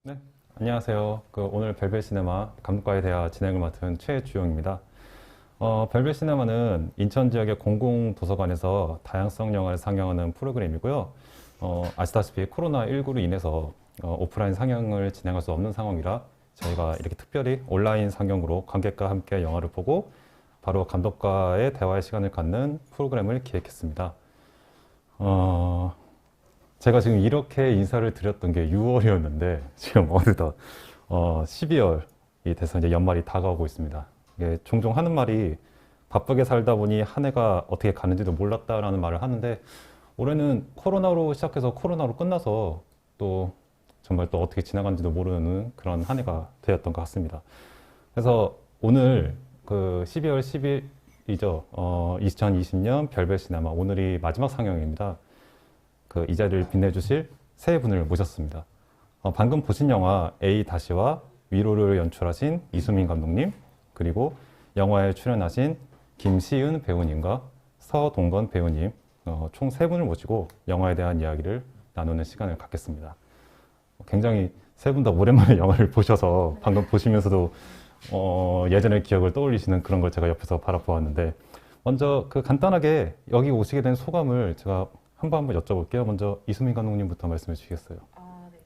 네, 안녕하세요. 오늘 벨벳 시네마 감독과의 대화 진행을 맡은 최주영입니다. 벨벳 시네마는 인천 지역의 공공도서관에서 다양성 영화를 상영하는 프로그램이고요. 아시다시피 코로나19로 인해서 오프라인 상영을 진행할 수 없는 상황이라 저희가 이렇게 특별히 온라인 상영으로 관객과 함께 영화를 보고 바로 감독과의 대화의 시간을 갖는 프로그램을 기획했습니다. 제가 지금 이렇게 인사를 드렸던 게 6월이었는데 지금 어느덧 12월이 돼서 이제 연말이 다가오고 있습니다. 이게 종종 하는 말이 바쁘게 살다 보니 한 해가 어떻게 가는지도 몰랐다라는 말을 하는데 올해는 코로나로 시작해서 코로나로 끝나서 또 정말 또 어떻게 지나간지도 모르는 그런 한 해가 되었던 것 같습니다. 그래서 오늘 12월 10일이죠. 2020년 별별 시네마 오늘이 마지막 상영입니다. 이 자리를 빛내주실 세 분을 모셨습니다. 방금 보신 영화 A-와 위로를 연출하신 이수민 감독님, 그리고 영화에 출연하신 김시은 배우님과 서동건 배우님, 총 세 분을 모시고 영화에 대한 이야기를 나누는 시간을 갖겠습니다. 굉장히 세 분 다 오랜만에 영화를 보셔서 방금 보시면서도 예전의 기억을 떠올리시는 그런 걸 제가 옆에서 바라보았는데 먼저 간단하게 여기 오시게 된 소감을 제가 한번 여쭤볼게요. 먼저 이수민 감독님부터 말씀해 주시겠어요? 네.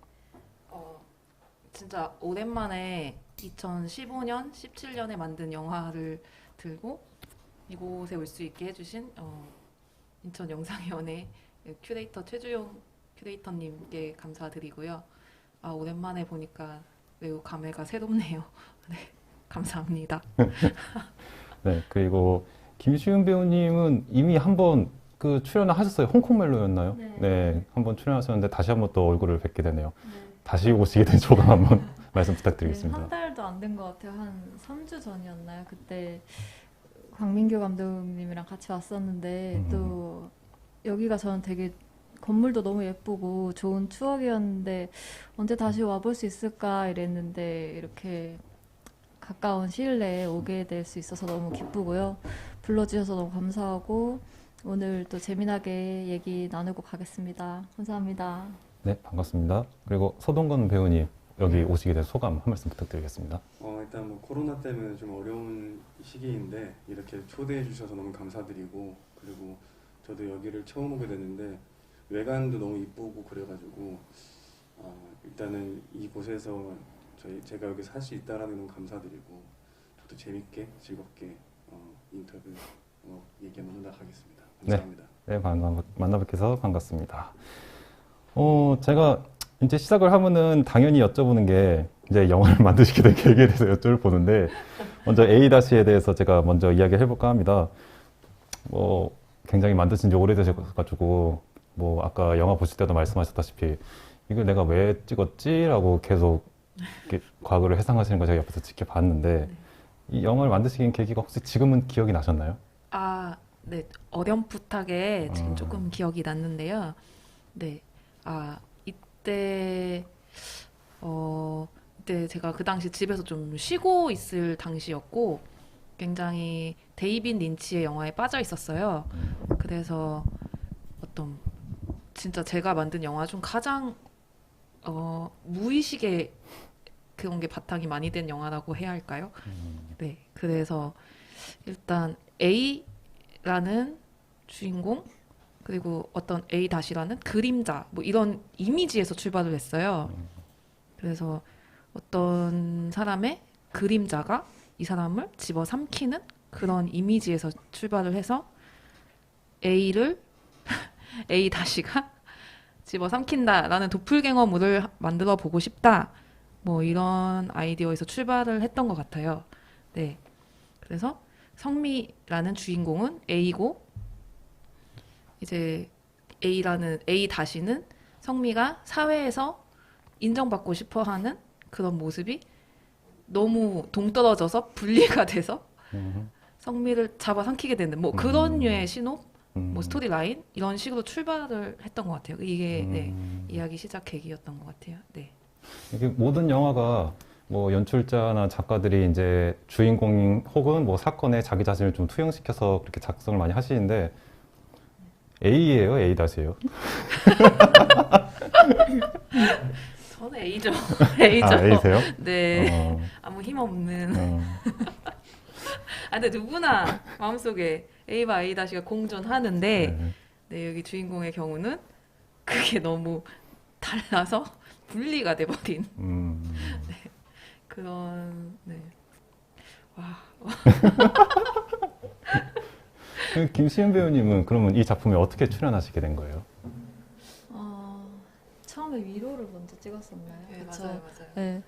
진짜 오랜만에 2015년, 17년에 만든 영화를 들고 이곳에 올 수 있게 해주신 인천 영상위원회 큐레이터 최주용 큐레이터님께 감사드리고요. 오랜만에 보니까 매우 감회가 새롭네요. 네, 감사합니다. 네, 그리고 김시은 배우님은 이미 한번 출연을 하셨어요. 홍콩 멜로였나요? 네. 네, 한번 출연하셨는데 다시 한번 또 얼굴을 뵙게 되네요. 네. 다시 오시게 된 소감 한번 말씀 부탁드리겠습니다. 한 달도 안 된 것 같아요. 한 3주 전이었나요? 그때 광민규 감독님이랑 같이 왔었는데 또 여기가 저는 되게 건물도 너무 예쁘고 좋은 추억이었는데 언제 다시 와볼 수 있을까 이랬는데 이렇게 가까운 시일 내에 오게 될 수 있어서 너무 기쁘고요. 불러주셔서 너무 감사하고 오늘 또 재미나게 얘기 나누고 가겠습니다. 감사합니다. 네, 반갑습니다. 그리고 서동건 배우님 여기 오시게 된 소감 한 말씀 부탁드리겠습니다. 일단 뭐 코로나 때문에 좀 어려운 시기인데 이렇게 초대해 주셔서 너무 감사드리고, 그리고 저도 여기를 처음 오게 됐는데 외관도 너무 이쁘고 그래가지고 일단은 이곳에서 제가 여기서 할 수 있다라는 게 너무 감사드리고, 저도 재밌게 즐겁게 인터뷰 얘기 한번 나가겠습니다. 감사합니다. 네, 만나 뵙게서 반갑습니다. 제가 이제 시작을 하면은 당연히 여쭤보는 게 이제 영화를 만드시게 된 계기에 대해서 여쭤보는데 먼저 A-에 대해서 제가 먼저 이야기를 해볼까 합니다. 굉장히 만드신 지 오래되셔가지고 아까 영화 보실 때도 말씀하셨다시피 이걸 내가 왜 찍었지? 라고 계속 이렇게 과거를 회상하시는 걸 제가 옆에서 지켜봤는데 이 영화를 만드시긴 계기가 혹시 지금은 기억이 나셨나요? 네, 어렴풋하게 지금 조금 기억이 났는데요. 네, 이때 제가 그 당시 집에서 좀 쉬고 있을 당시였고 굉장히 데이빗 린치의 영화에 빠져 있었어요. 그래서 진짜 제가 만든 영화 중 가장 무의식의 그런 게 바탕이 많이 된 영화라고 해야 할까요? 네, 그래서 일단 A라는 주인공 그리고 어떤 A-라는 그림자 이런 이미지에서 출발을 했어요. 그래서 어떤 사람의 그림자가 이 사람을 집어삼키는 그런 이미지에서 출발을 해서 A-가 집어삼킨다라는 도플갱어물을 만들어 보고 싶다. 이런 아이디어에서 출발을 했던 것 같아요. 네. 그래서 성미라는 주인공은 A고 이제 A-는 성미가 사회에서 인정받고 싶어 하는 그런 모습이 너무 동떨어져서 분리가 돼서 성미를 잡아삼키게 되는 그런 류의 신호, 스토리 라인 이런 식으로 출발을 했던 것 같아요. 이게 네, 이야기 시작 계기였던 것 같아요. 네. 이게 모든 영화가 연출자나 작가들이 이제 주인공 혹은 사건에 자기 자신을 좀 투영시켜서 그렇게 작성을 많이 하시는데 A예요? A-예요? 저는 A A죠. A죠. 아, A세요? 네. 어, 아무 힘 없는. 어, 아, 근데 누구나 마음속에 A와 A-가 공존하는데, 네. 네, 여기 주인공의 경우는 그게 너무 달라서 분리가 돼버린 음, 그런, 네. 와, 김시은 배우님은 그러면 이 작품에 어떻게 출연하시게 된 거예요? 처음에 위로를 먼저 찍었었나요? 네, 그쵸? 맞아요, 맞아요. 네,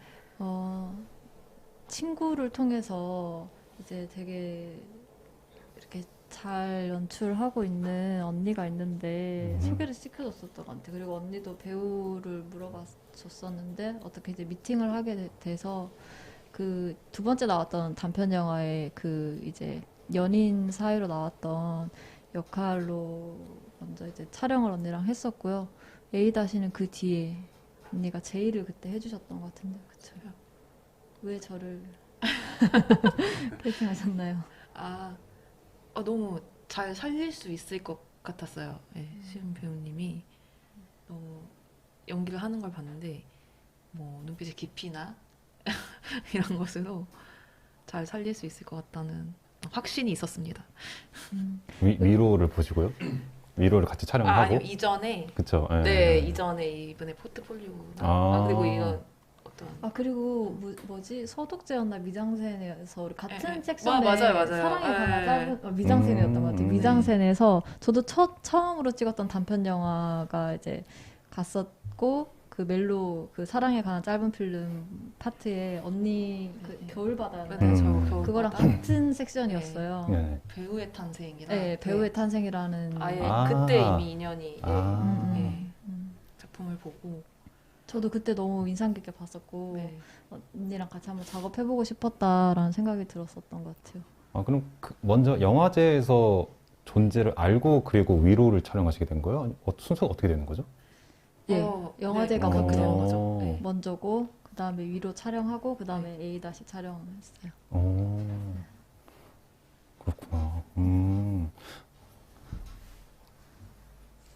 친구를 통해서 이제 되게 이렇게 잘 연출하고 있는 언니가 있는데 소개를 시켜줬었던 것 같아요. 그리고 언니도 배우를 물어봤었는데 어떻게 이제 미팅을 하게 돼서 그 두 번째 나왔던 단편 영화에 그 이제 연인 사이로 나왔던 역할로 먼저 이제 촬영을 언니랑 했었고요. A-는 그 뒤에 언니가 제의를 그때 해주셨던 것 같은데, 그쵸? 왜 저를 캐스팅하셨나요? 아, 너무 잘 살릴 수 있을 것 같았어요. 네, 시은 배우님이 너무 연기를 하는 걸 봤는데 뭐 눈빛의 깊이나 이런 것으로 잘 살릴 수 있을 것 같다는 확신이 있었습니다. 위로를 보시고요? 위로를 같이 촬영을 하고? 아니요, 이전에 그쵸? 예. 네, 이전에 이번에 포트폴리오나 아. 그리고 이거 어떤 그리고 뭐지? 서독제였나 미장센에서 우리 같은 네. 섹션에 맞아요. 사랑에 네. 관한 짧은 미장센이었던 것 같아요. 음. 미장센에서 저도 처음으로 찍었던 단편 영화가 이제 갔었고 그 멜로 그 사랑에 관한 짧은 필름 파트에 언니 그 네. 겨울바다였나요? 네, 저 음. 겨울바다. 그거랑 같은 섹션이었어요. 네. 배우의 탄생이라 네, 배우의 탄생이라는 아예 아. 그때 이미 인연이 아. 예, 음. 작품을 보고 저도 그때 너무 인상 깊게 봤었고 네. 언니랑 같이 한번 작업해보고 싶었다라는 생각이 들었었던 것 같아요. 아, 그럼 먼저 영화제에서 존재를 알고 그리고 위로를 촬영하시게 된 거예요? 아니, 순서가 어떻게 되는 거죠? 예, 어, 영화제가 네, 그렇게 먼저 된 거죠. 네. 먼저고 그 다음에 위로 촬영하고 그 다음에 A- 촬영했어요. 그렇구나.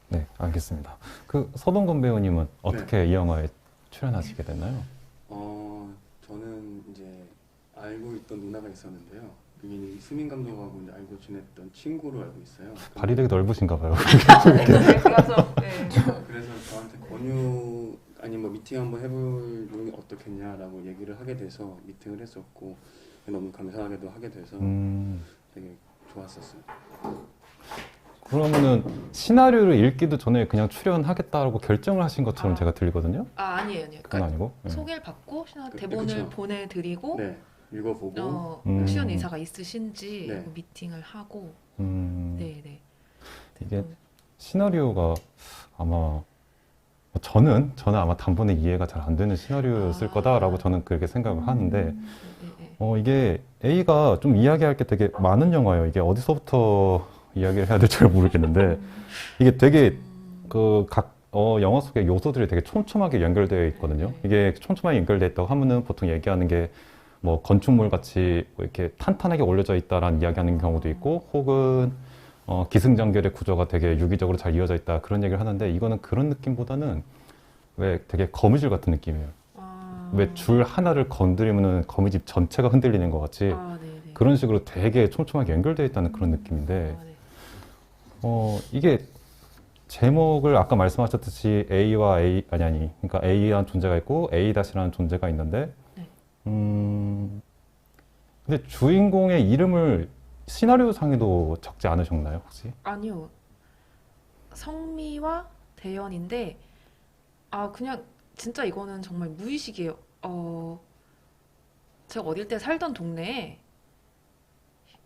네, 알겠습니다. 그 서동건 배우님은 어떻게 이 영화에 출연하시게 됐나요? 저는 이제 알고 있던 누나가 있었는데요. 그게 수민 감독하고 이제 알고 지냈던 친구로 알고 있어요. 발이 되게 넓으신가 봐요. 그래서 네. 그래서 저한테 권유 아니 뭐 미팅 한번 해보는 게 어떻겠냐라고 얘기를 하게 돼서 미팅을 했었고 너무 감사하게도 하게 돼서 되게 좋았었어요. 그러면은 시나리오를 읽기도 전에 그냥 출연하겠다고 결정을 하신 것처럼 제가 들리거든요. 아니에요. 그건 그러니까 아니고. 네. 소개를 받고 그- 대본을 그쵸. 보내드리고 네, 읽어보고 출연 의사가 있으신지 네. 미팅을 하고 이게 대본. 시나리오가 아마 저는 아마 단번에 이해가 잘 안 되는 시나리오였을 아. 거다라고 저는 그렇게 생각을 하는데 네. 이게 A가 좀 이야기할 게 되게 많은 영화예요. 이게 어디서부터 이야기를 해야 될지 잘 모르겠는데 이게 되게 영화 속의 요소들이 되게 촘촘하게 연결되어 있거든요. 이게 촘촘하게 연결되어 있다고 하면은 보통 얘기하는 게 뭐 건축물 같이 뭐 이렇게 탄탄하게 올려져 있다라는 이야기하는 경우도 있고 혹은 기승전결의 구조가 되게 유기적으로 잘 이어져 있다 그런 얘기를 하는데 이거는 그런 느낌보다는 왜 되게 거미줄 같은 느낌이에요. 왜 줄 하나를 건드리면은 거미집 전체가 흔들리는 것 같이 네네. 그런 식으로 되게 촘촘하게 연결되어 있다는 그런 느낌인데 네. 이게 제목을 아까 말씀하셨듯이 A와 A 아니 그러니까 A라는 존재가 있고 A-라는 존재가 있는데 네. 근데 주인공의 이름을 시나리오상에도 적지 않으셨나요 혹시? 아니요. 성미와 대연인데 그냥 진짜 이거는 정말 무의식이에요. 제가 어릴 때 살던 동네에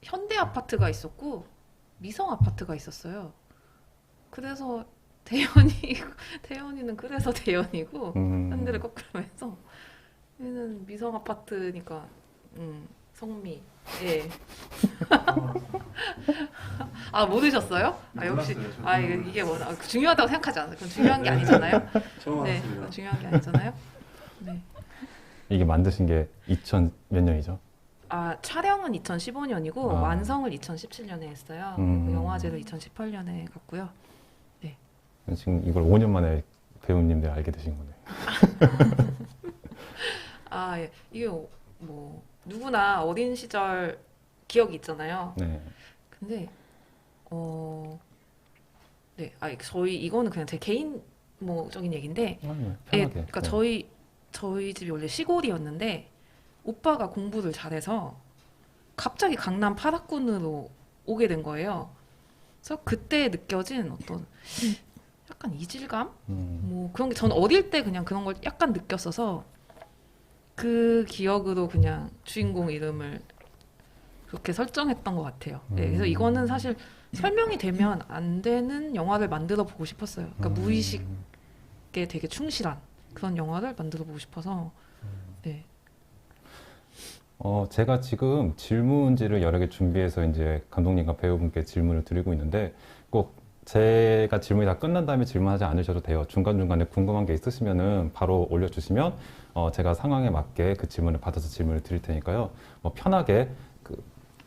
현대 아파트가 있었고 미성 아파트가 있었어요. 그래서 대연이는 그래서 대연이고 현대를 거꾸로 해서 얘는 미성 아파트니까 성미. 예. 모르셨어요? 역시 이게 중요하다고 생각하지 않아요. 그건 중요한 게 아니잖아요. 처음 네, 알았습니다. 그건 중요한 게 아니잖아요. 네. 이게 만드신 게 2000 몇 년이죠? 촬영은 2015년이고 완성을 2017년에 했어요. 그리고 영화제를 2018년에 갔고요. 지금 이걸 5년 만에 배우님들 알게 되신 거네요. 아, 예. 이게 뭐 누구나 어린 시절 기억이 있잖아요. 네. 근데 네, 저희 이거는 그냥 제 개인 뭐적인 얘기인데, 편하게. 그러니까 네. 저희 집이 원래 시골이었는데 오빠가 공부를 잘해서 갑자기 강남 8학군으로 오게 된 거예요. 그래서 그때 느껴진 어떤 약간 이질감? 뭐 그런 게 저는 어릴 때 그냥 그런 걸 약간 느꼈어서 그 기억으로 그냥 주인공 이름을 그렇게 설정했던 것 같아요. 네, 그래서 이거는 사실 설명이 되면 안 되는 영화를 만들어 보고 싶었어요. 그러니까 무의식에 되게 충실한 그런 영화를 만들어 보고 싶어서. 네. 제가 지금 질문지를 여러 개 준비해서 이제 감독님과 배우분께 질문을 드리고 있는데 꼭 제가 질문이 다 끝난 다음에 질문하지 않으셔도 돼요. 중간중간에 궁금한 게 있으시면은 바로 올려주시면 제가 상황에 맞게 그 질문을 받아서 질문을 드릴 테니까요. 뭐 편하게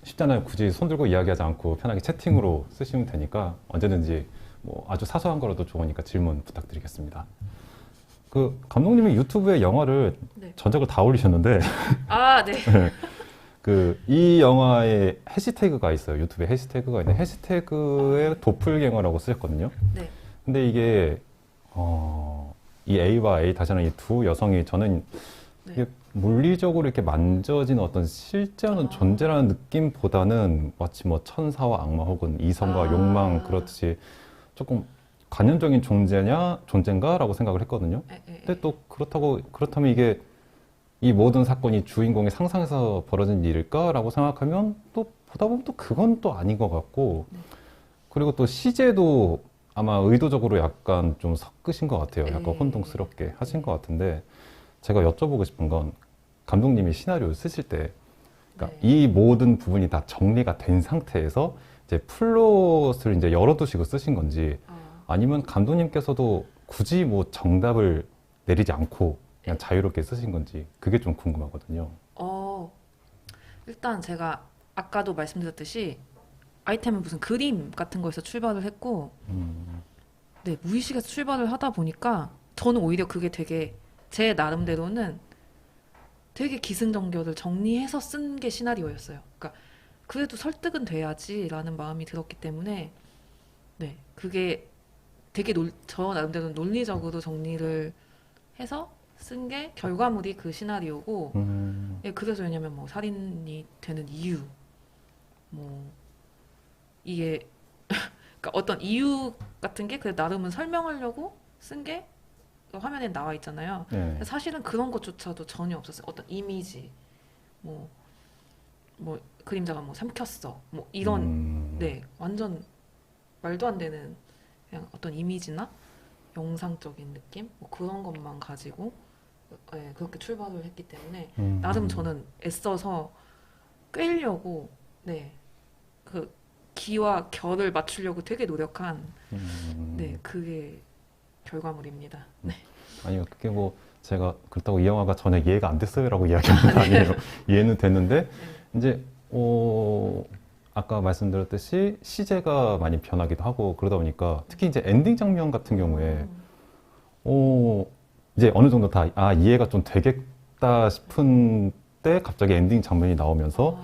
쉽잖아요. 굳이 손 들고 이야기하지 않고 편하게 채팅으로 쓰시면 되니까 언제든지 뭐 아주 사소한 거라도 좋으니까 질문 부탁드리겠습니다. 그 감독님이 유튜브에 영화를 네. 전작을 다 올리셨는데 아, 네. 이 영화에 해시태그가 있어요. 유튜브에 해시태그가 있는데 해시태그에 도플갱어라고 쓰셨거든요. 네. 근데 이게 이 A와 A 다시 하는 이 두 여성이 저는 네. 이게 물리적으로 이렇게 만져지는 어떤 실제하는 존재라는 느낌보다는 마치 뭐 천사와 악마 혹은 이성과 욕망 그렇듯이 조금 관념적인 존재인가라고 생각을 했거든요. 근데 또 그렇다면 이게 이 모든 사건이 주인공의 상상에서 벌어진 일일까라고 생각하면 또 보다 보면 또 그건 또 아닌 것 같고 그리고 또 시제도 아마 의도적으로 약간 좀 섞으신 것 같아요. 약간 혼동스럽게 하신 것 같은데 제가 여쭤보고 싶은 건 감독님이 시나리오를 쓰실 때 그러니까 이 모든 부분이 다 정리가 된 상태에서 이제 플롯을 이제 열어두시고 쓰신 건지 아니면 감독님께서도 굳이 뭐 정답을 내리지 않고 그냥 자유롭게 쓰신 건지 그게 좀 궁금하거든요. 일단 제가 아까도 말씀드렸듯이 아이템은 무슨 그림 같은 거에서 출발을 했고, 네, 무의식에서 출발을 하다 보니까 저는 오히려 그게 되게 제 나름대로는 되게 기승전결을 정리해서 쓴 게 시나리오였어요. 그러니까 그래도 설득은 돼야지라는 마음이 들었기 때문에 네, 그게 되게 저 나름대로는 논리적으로 정리를 해서 쓴 게 결과물이 그 시나리오고 예, 그래서 왜냐면 뭐 살인이 되는 이유 뭐 이게 그러니까 어떤 이유 같은 게 그래 나름은 설명하려고 쓴 게 화면에 나와 있잖아요. 네. 사실은 그런 것조차도 전혀 없었어요. 어떤 이미지 뭐 그림자가 뭐 삼켰어 뭐 이런 네 완전 말도 안 되는 그냥 어떤 이미지나 영상적인 느낌 뭐 그런 것만 가지고 네, 그렇게 출발을 했기 때문에 나름 저는 애써서 꿰려고 네 그 기와 결을 맞추려고 되게 노력한 네 그게 결과물입니다. 네. 아니요, 그게 뭐 제가 그렇다고 이 영화가 전혀 이해가 안 됐어요라고 이야기한 건 아니에요. 이해는 됐는데 이제 아까 말씀드렸듯이 시제가 많이 변하기도 하고 그러다 보니까 특히 이제 엔딩 장면 같은 경우에 이제 어느 정도 다 이해가 좀 되겠다 싶은 때 갑자기 엔딩 장면이 나오면서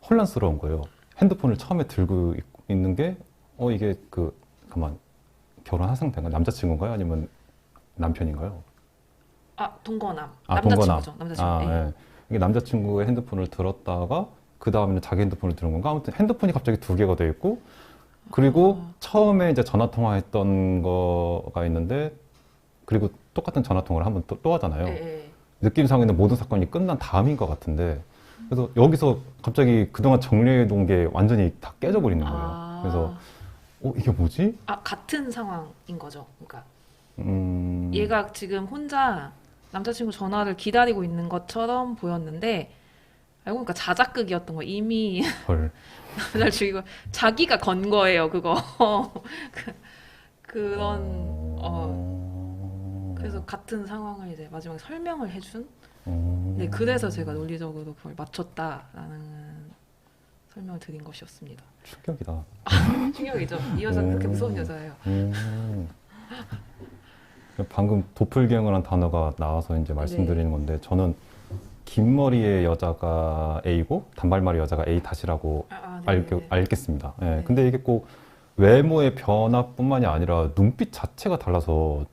혼란스러운 거예요. 핸드폰을 처음에 들고 있는 게 이게 결혼한 상태인가요? 남자친구인가요? 아니면 남편인가요? 동거남. 동거남. 남자친구죠. 남자친구. 예. 이게 남자친구의 핸드폰을 들었다가 그 다음에는 자기 핸드폰을 들은 건가? 아무튼 핸드폰이 갑자기 두 개가 돼 있고 그리고 처음에 이제 전화 통화했던 거가 있는데 그리고 똑같은 전화 통화를 한번 또 하잖아요. 느낌상에는 모든 사건이 끝난 다음인 것 같은데 그래서 여기서 갑자기 그동안 정리해 놓은 게 완전히 다 깨져 버리는 거예요. 그래서 이게 뭐지? 같은 상황인 거죠. 그러니까 얘가 지금 혼자 남자친구 전화를 기다리고 있는 것처럼 보였는데 알고 보니까 자작극이었던 거 이미 헐. 남자를 죽이고 자기가 건 거예요. 그거 그런 그래서 같은 상황을 이제 마지막에 설명을 해준. 네, 그래서 제가 논리적으로 그걸 맞췄다라는 설명을 드린 것이었습니다. 충격이다. 충격이죠. 이 여자는 그렇게 무서운 여자예요. 방금 도플갱어라는 단어가 나와서 이제 말씀드리는 건데 저는 긴 머리의 여자가 A고 단발머리 여자가 A 다시라고 알겠습니다. 예, 네. 근데 이게 꼭 외모의 변화뿐만이 아니라 눈빛 자체가 달라서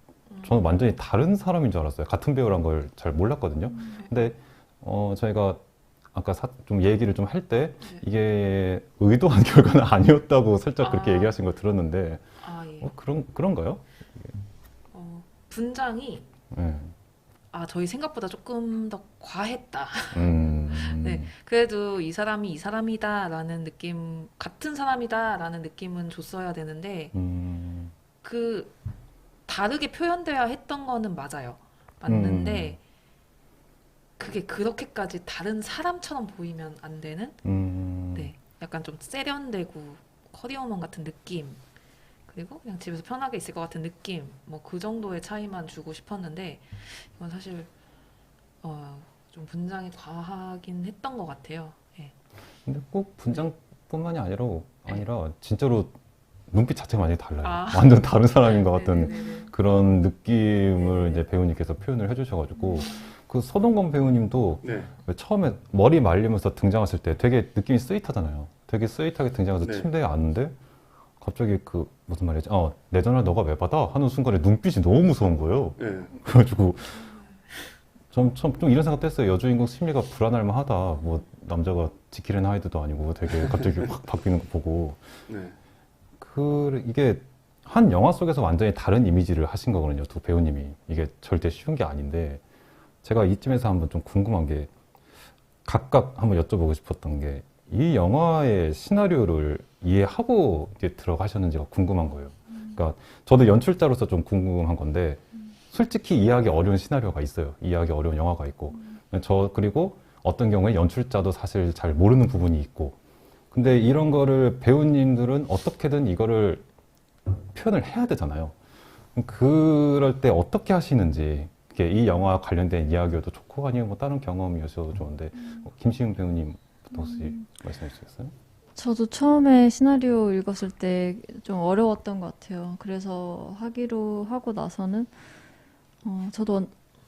저는 완전히 다른 사람인 줄 알았어요. 같은 배우란 걸 잘 몰랐거든요. 근데 저희가 아까 좀 얘기를 좀 할 때 네. 이게 의도한 결과는 아니었다고 살짝 그렇게 아. 얘기하신 거 들었는데 예. 그런가요? 분장이 예. 저희 생각보다 조금 더 과했다. 음. 네. 그래도 이 사람이 이 사람이다라는 느낌, 같은 사람이다라는 느낌은 줬어야 되는데 그 다르게 표현돼야 했던 거는 맞아요. 맞는데 그게 그렇게까지 다른 사람처럼 보이면 안 되는 네. 약간 좀 세련되고 커리어우먼 같은 느낌. 그리고 그냥 집에서 편하게 있을 것 같은 느낌, 뭐 그 정도의 차이만 주고 싶었는데 이건 사실 좀 분장이 과하긴 했던 것 같아요. 예. 근데 꼭 분장뿐만이 아니라 진짜로 눈빛 자체가 많이 달라요. 완전 다른 사람인 것 같은 네네네네. 그런 느낌을 네네. 이제 배우님께서 표현을 해주셔가지고 그 서동건 배우님도 네. 왜 처음에 머리 말리면서 등장했을 때 되게 느낌이 스윗하잖아요. 되게 스윗하게 등장해서 네. 침대에 앉는데 갑자기 그 무슨 말이지? 내 전화를 너가 왜 받아? 하는 순간에 눈빛이 너무 무서운 거예요. 네. 그래가지고 좀 이런 생각도 했어요. 여주인공 심리가 불안할 만하다. 뭐 남자가 지킬앤 하이드도 아니고 되게 갑자기 확 바뀌는 거 보고 네. 이게 한 영화 속에서 완전히 다른 이미지를 하신 거거든요. 두 배우님이. 이게 절대 쉬운 게 아닌데 제가 이쯤에서 한번 좀 궁금한 게 각각 한번 여쭤보고 싶었던 게 이 영화의 시나리오를 이해하고 이제 들어가셨는지가 궁금한 거예요. 그러니까 저도 연출자로서 좀 궁금한 건데 솔직히 이해하기 어려운 시나리오가 있어요. 이해하기 어려운 영화가 있고 그리고 어떤 경우에 연출자도 사실 잘 모르는 부분이 있고 근데 이런 거를 배우님들은 어떻게든 이거를 표현을 해야 되잖아요. 그럴 때 어떻게 하시는지 이 영화 관련된 이야기여도 좋고 아니면 뭐 다른 경험이어도 좋은데 김시은 배우님부터 혹시 말씀해 주시겠어요? 저도 처음에 시나리오 읽었을 때 좀 어려웠던 것 같아요. 그래서 하기로 하고 나서는 저도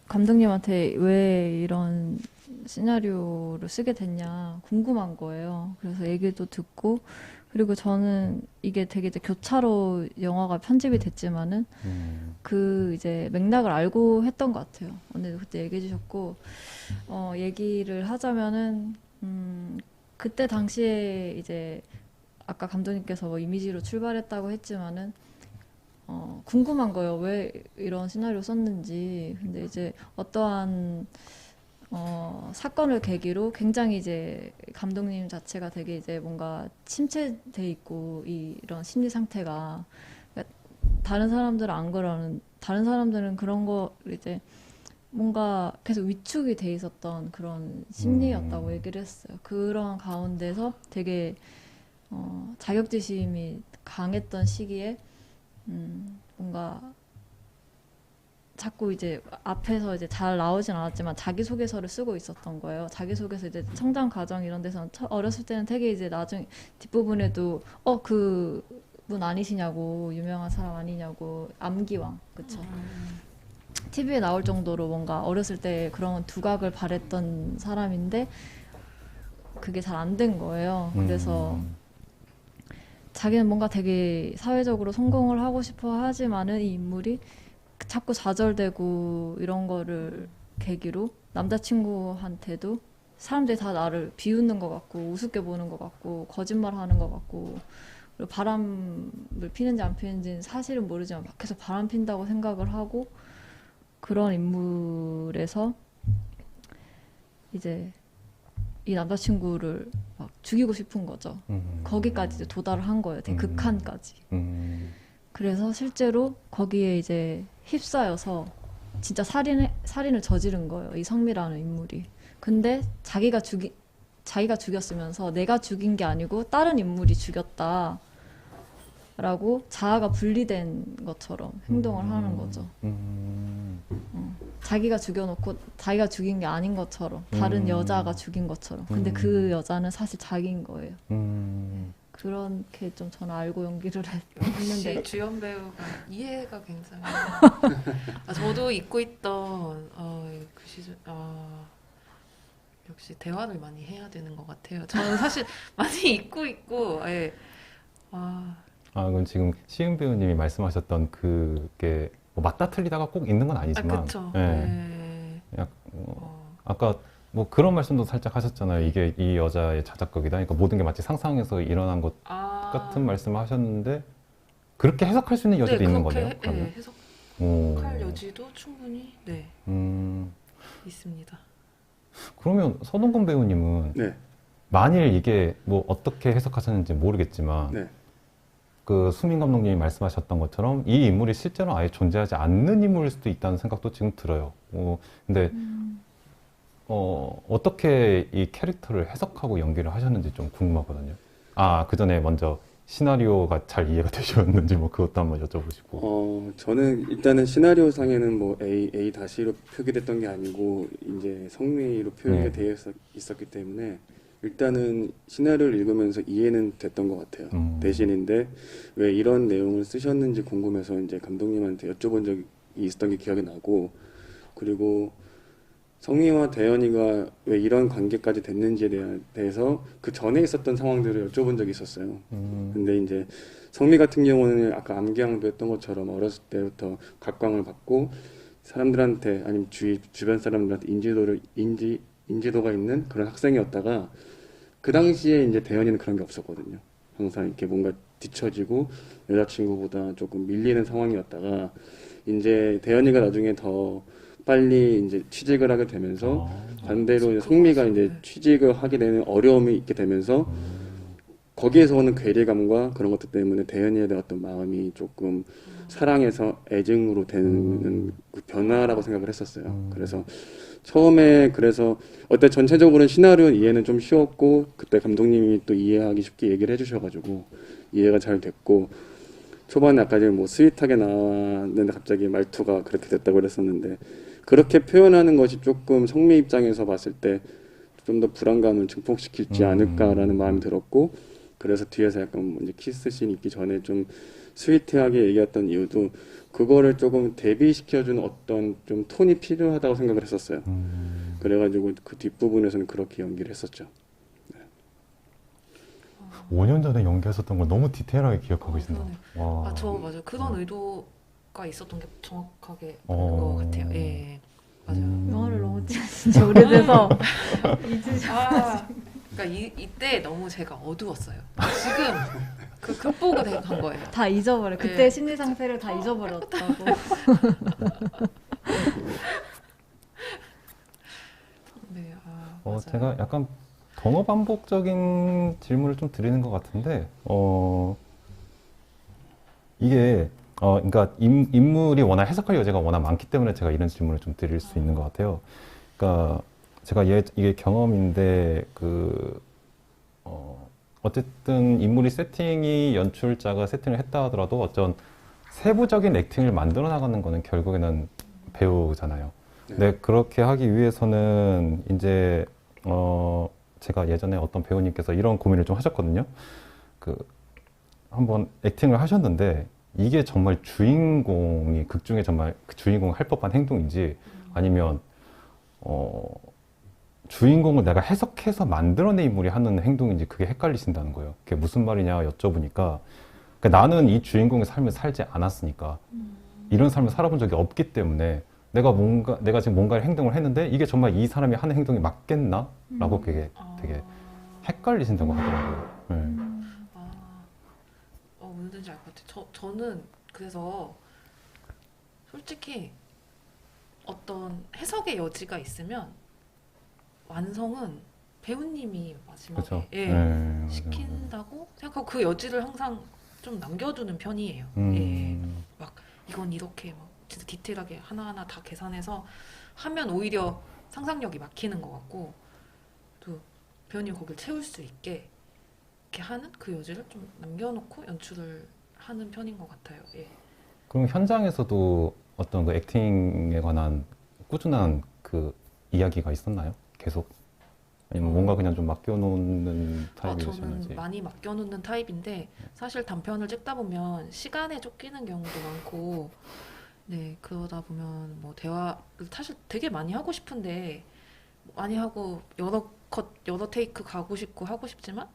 감독님한테 왜 이런 시나리오를 쓰게 됐냐 궁금한 거예요. 그래서 얘기도 듣고 그리고 저는 이게 되게 이제 교차로 영화가 편집이 됐지만은 그 이제 맥락을 알고 했던 것 같아요. 언니도 그때 얘기해 주셨고 얘기를 하자면은 그때 당시에 이제 아까 감독님께서 뭐 이미지로 출발했다고 했지만은 궁금한 거예요. 왜 이런 시나리오 썼는지. 근데 이제 어떠한 사건을 계기로 굉장히 이제 감독님 자체가 되게 이제 뭔가 침체돼 있고 이런 심리 상태가 그러니까 다른 사람들은 그런 거 이제 뭔가 계속 위축이 돼 있었던 그런 심리였다고 얘기를 했어요. 그런 가운데서 되게 자격지심이 강했던 시기에 뭔가 자꾸 이제 앞에서 이제 잘 나오진 않았지만 자기소개서를 쓰고 있었던 거예요. 자기소개서 이제 성장 과정 이런 데서는 어렸을 때는 되게 이제 나중 뒷부분에도 그분 아니시냐고 유명한 사람 아니냐고 암기왕 그쵸? TV에 나올 정도로 뭔가 어렸을 때 그런 두각을 발했던 사람인데 그게 잘 안 된 거예요. 그래서 자기는 뭔가 되게 사회적으로 성공을 하고 싶어 하지만은 이 인물이 자꾸 좌절되고 이런 거를 계기로 남자친구한테도 사람들이 다 나를 비웃는 것 같고 우습게 보는 것 같고 거짓말하는 것 같고 그리고 바람을 피는지 안 피는지는 사실은 모르지만 계속 바람 핀다고 생각을 하고 그런 인물에서 이제 이 남자친구를 막 죽이고 싶은 거죠. 거기까지 이제 도달을 한 거예요. 되게 극한까지. 그래서 실제로 거기에 이제 휩싸여서 진짜 살인을 저지른 거예요. 이 성미라는 인물이. 근데 자기가 죽였으면서 내가 죽인 게 아니고 다른 인물이 죽였다. 라고 자아가 분리된 것처럼 행동을 하는 거죠. 자기가 죽여놓고 자기가 죽인 게 아닌 것처럼 다른 여자가 죽인 것처럼. 근데 그 여자는 사실 자기인 거예요. 그렇게 좀 저는 알고 연기를 했는데 역시 주연 배우가 이해가 굉장히 저도 잊고 있던 그 시절 역시 대화를 많이 해야 되는 것 같아요. 저는 사실 많이 잊고 있고, 예. 아, 그럼 지금 시은 배우님이 말씀하셨던 그게 뭐 맞다 틀리다가 꼭 있는 건 아니지만, 그쵸. 예. 예. 아까 뭐 그런 말씀도 살짝 하셨잖아요. 이게 이 여자의 자작극이다. 그러니까 모든 게 마치 상상에서 일어난 것 같은 말씀을 하셨는데 그렇게 해석할 수 있는 여지도 네, 있는 그렇게 거네요. 그러면? 해석할 오. 여지도 충분히 네 음, 있습니다. 그러면 서동건 배우님은 네, 만일 이게 뭐 어떻게 해석하셨는지 모르겠지만 네. 그 수민 감독님이 말씀하셨던 것처럼 이 인물이 실제로 아예 존재하지 않는 인물일 수도 있다는 생각도 지금 들어요. 근데 어떻게 이 캐릭터를 해석하고 연기를 하셨는지 좀 궁금하거든요. 그 전에 먼저 시나리오가 잘 이해가 되셨는지 뭐 그것도 한번 여쭤보시고. 저는 일단은 시나리오 상에는 뭐 A-로 표기됐던 게 아니고 이제 성미로 표기가 네. 되어 있었기 때문에 일단은 시나리오를 읽으면서 이해는 됐던 것 같아요. 대신인데 왜 이런 내용을 쓰셨는지 궁금해서 이제 감독님한테 여쭤본 적이 있었던 게 기억이 나고, 그리고 성미와 대현이가 왜 이런 관계까지 됐는지에 대해서 그 전에 있었던 상황들을 여쭤본 적이 있었어요. 근데 이제 성미 같은 경우는 아까 암기양도 했던 것처럼 어렸을 때부터 각광을 받고 사람들한테 아니면 주변 사람들한테 인지도가 있는 그런 학생이었다가 그 당시에 이제 대현이는 그런 게 없었거든요. 항상 이렇게 뭔가 뒤처지고 여자친구보다 조금 밀리는 상황이었다가 이제 대현이가 나중에 더 빨리 이제 취직을 하게 되면서 반대로 이제 성미가 이제 취직을 하게 되는 어려움이 있게 되면서 거기에서 오는 괴리감과 그런 것들 때문에 대현이에 대한 어떤 마음이 조금 사랑에서 애증으로 되는 그 변화라고 생각을 했었어요. 그래서 처음에 그래서 어때 전체적으로는 시나리오 이해는 좀 쉬웠고 그때 감독님이 또 이해하기 쉽게 얘기를 해주셔가지고 이해가 잘 됐고, 초반에 아까 전에 뭐 스윗하게 나왔는데 갑자기 말투가 그렇게 됐다고 그랬었는데 그렇게 표현하는 것이 조금 성미 입장에서 봤을 때 좀 더 불안감을 증폭시키지 않을까라는 마음이 들었고, 그래서 뒤에서 약간 이제 키스씬 있기 전에 좀 스위트하게 얘기했던 이유도 그거를 조금 대비시켜주는 어떤 좀 톤이 필요하다고 생각을 했었어요. 그래가지고 그 뒷부분에서는 그렇게 연기를 했었죠. 5년 전에 연기하셨던 걸 너무 디테일하게 기억하고 계신다. 와. 저 맞아요. 그런 의도가 있었던 게 정확하게 맞는 것 같아요. 예, 맞아요. 영화를 너무 찍은 지 오래돼서 그러니까 이때 너무 제가 어두웠어요. 지금 그 극복을 한 거예요. 다 잊어버려. 그때 네. 심리 상태를 다 잊어버렸다고. 네, 맞아요. 제가 약간 번호 반복적인 질문을 좀 드리는 것 같은데, 이게, 그러니까 인물이 워낙 해석할 여지가 워낙 많기 때문에 제가 이런 질문을 좀 드릴 수 있는 것 같아요. 그러니까 제가 이게 경험인데, 어쨌든 인물이 연출자가 세팅을 했다 하더라도 어떤 세부적인 액팅을 만들어 나가는 거는 결국에는 배우잖아요. 근데 그렇게 하기 위해서는 이제, 제가 예전에 어떤 배우님께서 이런 고민을 좀 하셨거든요. 한번 액팅을 하셨는데 이게 정말 주인공이 극 중에 정말 그 주인공이 할 법한 행동인지 아니면 주인공을 내가 해석해서 만들어낸 인물이 하는 행동인지 그게 헷갈리신다는 거예요. 그게 무슨 말이냐 여쭤보니까 그러니까 나는 이 주인공의 삶을 살지 않았으니까 이런 삶을 살아본 적이 없기 때문에 내가 지금 뭔가를 행동을 했는데 이게 정말 이 사람이 하는 행동이 맞겠나? 라고 그게 되게 헷갈리신다고 하더라고요. 네. 무슨 뜻인지 알 것 같아요. 저는 그래서 솔직히 어떤 해석의 여지가 있으면 완성은 배우님이 마지막에 그렇죠. 예, 네, 시킨다고 생각하고 그 여지를 항상 좀 남겨두는 편이에요. 맞아요. 예, 막 이건 이렇게 막 진짜 디테일하게 하나하나 다 계산해서 하면 오히려 상상력이 막히는 것 같고 또 배우님 거길 채울 수 있게 이렇게 하는 그 여지를 좀 남겨놓고 연출을 하는 편인 것 같아요. 예. 그럼 현장에서도 어떤 그 액팅에 관한 꾸준한 그 이야기가 있었나요? 계속? 아니면 뭔가 그냥 좀 맡겨놓는 타입이셨는지? 저는 많이 맡겨놓는 타입인데 사실 단편을 찍다 보면 시간에 쫓기는 경우도 많고 네 그러다 보면 뭐 대화를 사실 되게 많이 하고 싶은데 많이 하고 여러 컷, 여러 테이크 가고 싶고 하고 싶지만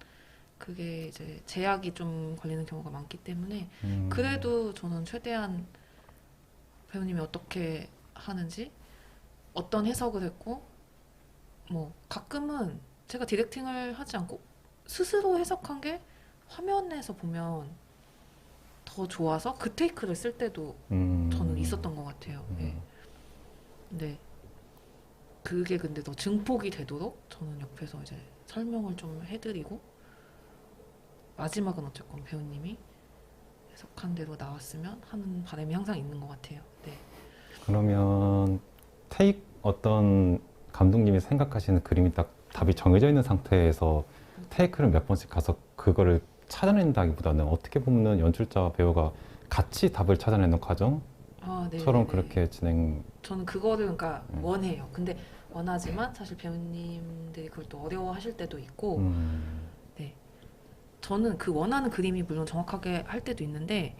그게 이제 제약이 좀 걸리는 경우가 많기 때문에 그래도 저는 최대한 배우님이 어떻게 하는지 어떤 해석을 했고 뭐 가끔은 제가 디렉팅을 하지 않고 스스로 해석한 게 화면에서 보면 더 좋아서 그 테이크를 쓸 때도 저는 있었던 것 같아요. 예. 근데 그게 근데 더 증폭이 되도록 저는 옆에서 이제 설명을 좀 해드리고 마지막은 어쨌건 배우님이 해석한 대로 나왔으면 하는 바람이 항상 있는 것 같아요. 네. 그러면 어떤 감독님이 생각하시는 그림이 딱 답이 정해져 있는 상태에서 테이크를 몇 번씩 가서 그거를 찾아낸다기보다는 어떻게 보면 연출자와 배우가 같이 답을 찾아내는 과정처럼 네네네. 그렇게 진행. 저는 그거를 그러니까 원해요. 근데 원하지만 사실 배우님들이 그걸 또 어려워하실 때도 있고 네. 저는 그 원하는 그림이 물론 정확하게 할 때도 있는데